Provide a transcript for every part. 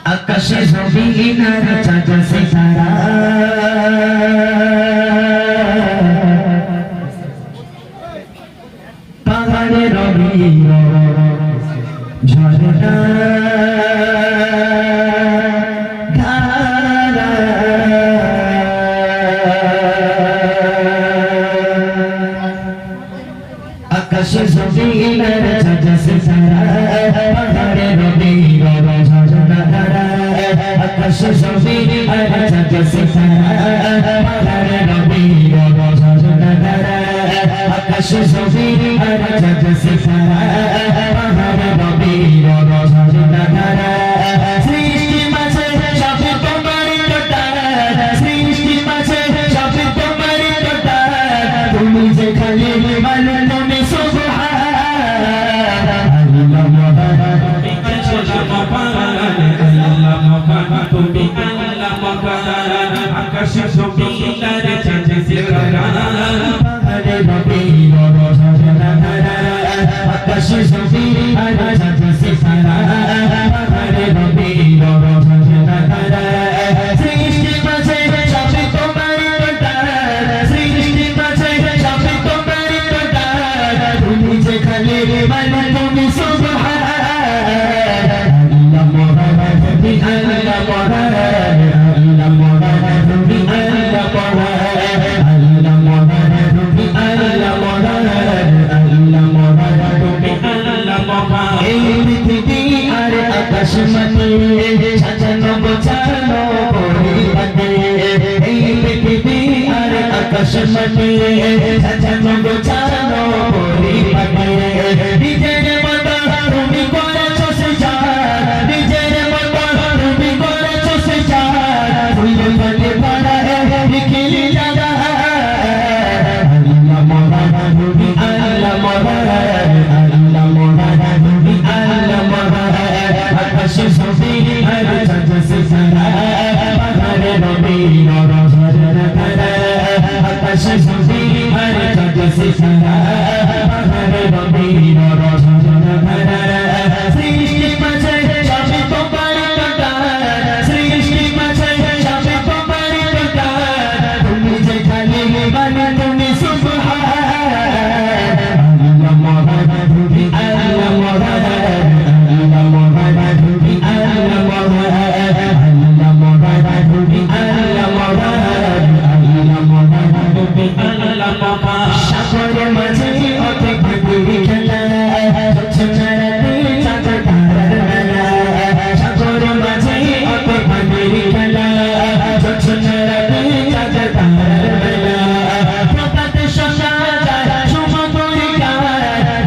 আকাশে জমিন আর চাঁদ সিতারা পাহাড়ে রবি ঝরনা ধারা আকাশে জমিন আর চাঁদ সিতারা পাহাড়ে রবি ঝরনা ধারা আকাশে জমিন আর চাঁদ সিতারা পাহাড়ে রবি ঝরনা ধারা আকাশে জমিন আর চাঁদ সিতারা পাহাড়ে রবি ঝরনা ধারা সৃষ্টি মাঝে সবে তোমারই কথা সৃষ্টি মাঝে সবে তোমারই কথা তুমি যে খালি মানো তুমি আকাশে জমিন আর চাঁদ সিতারা পাহাড়ে রবি ঝরনা ধারা আকাশে জমিন আর চাঁদ সিতারা পাহাড়ে রবি ঝরনা ধারা সৃষ্টি মাঝে সবে তোমারই কথা সৃষ্টি মাঝে সবে তোমারই কথা তুমি যে খালি মানো তুমি সুবহান আল্লাহ মোহাম্মদ নবী আল্লাহ মোহাম্মদ আল্লাহ মোহাম্মদ নবী আল্লাহ মোহাম্মদ আল্লাহ মোহাম্মদ নবী আল্লাহ মোহাম্মদ আল্লাহ মোহাম্মদ নবী আল্লাহ মোহাম্মদ এই পৃথিবী আর আকাশ মাটি সাজানো গোছানো পরিপাটি এই পৃথিবী আর আকাশ মাটি সাজানো গোছানো পরিপাটি নিজের মতো তুমি করেছো সৃজন নিজের মতো তুমি করেছো সৃজন ফুলে ফলে ভরা লিখিলি জায়গা আল্লাহ মোহাম্মদ নবী আল্লাহ মোহাম্মদ আল্লাহ মোহাম্মদ নবী আল্লাহ মোহাম্মদ আকাশে জমিন আর চাঁদ সিতারা পাহাড়ে রবি ঝরনা ধারা আকাশে জমিন আর চাঁদ সিতারা পাহাড়ে রবি ঝরনা ধারা সৃষ্টি মাঝে সবে তোমারই কথা সৃষ্টি মাঝে সবে তোমারই কথা তুমি যে খালি মানো তুমি সুবহান আল্লাহ মোহাম্মদ নবী আল্লাহ মোহাম্মদ আল্লাহ মোহাম্মদ নবী আল্লাহ মোহাম্মদ আল্লাহ মোহাম্মদ নবী আল্লাহ মোহাম্মদ আল্লাহ মোহাম্মদ নবী আল্লাহ মোহাম্মদ সাগরের মাঝে অনেক ভাবি খেলা ছোটরাতে চাঁদ তারার মেলা সাগরের মাঝে অনেক ভাবি খেলা ছোটরাতে চাঁদ তারার মেলা প্রভাত শোনা যায় সুমধুরী গান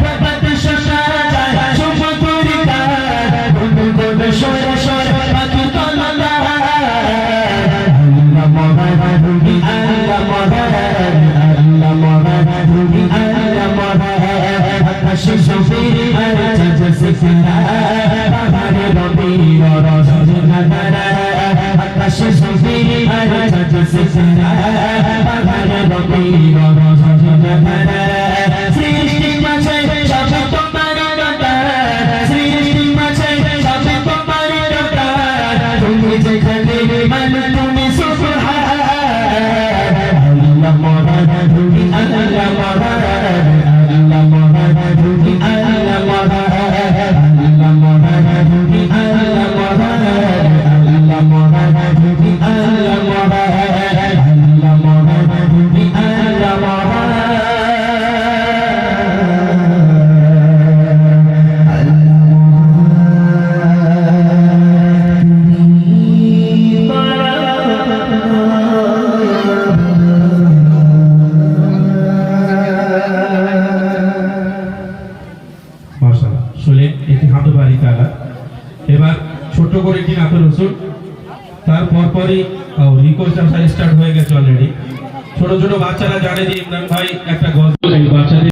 প্রভাত শোনা যায় সুমধুরী গান গুনু গুনু সরে সরে পাখি তললা আল্লাহ মোহাম্মদ নবী আল্লাহ মোহাম্মদ আল্লাহ মোহাম্মদ নবী আল্লাহ মোহাম্মদ আকাশে জমিন আর চাঁদ সিতারা পাহাড়ে রবি ঝরনা ধারা আকাশে জমিন আর চাঁদ সিতারা পাহাড়ে রবি ঝরনা ধারা সৃষ্টি মাঝে সবে তোমারই কথা সৃষ্টি মাঝে সবে তোমারই কথা তুমি যে খালি মানো তুমি সুবহান আল্লাহ মোহাম্মদ নবী আল্লাহ মোহাম্মদ আল্লাহ মোহাম্মদ নবী আল্লাহ মোহাম্মদ আল্লাহ মোহাম্মদ নবী আল্লাহ মোহাম্মদ আল্লাহ মোহাম্মদ নবী আল্লাহ মোহাম্মদ আল্লাহ মোহাম্মদ নবী আল্লাহ মাশাআল্লাহ শুনলেন এটি হামদু বাড়ি তাআলা এবার ছোট করে একটি নাতে রসুল তার পরপরই রিকোয়েস্ট স্টার্ট হয়ে গেছে অলরেডি ছোট ছোট বাচ্চারা জানে যে ইমরান ভাই একটা গল্প বাচ্চাদের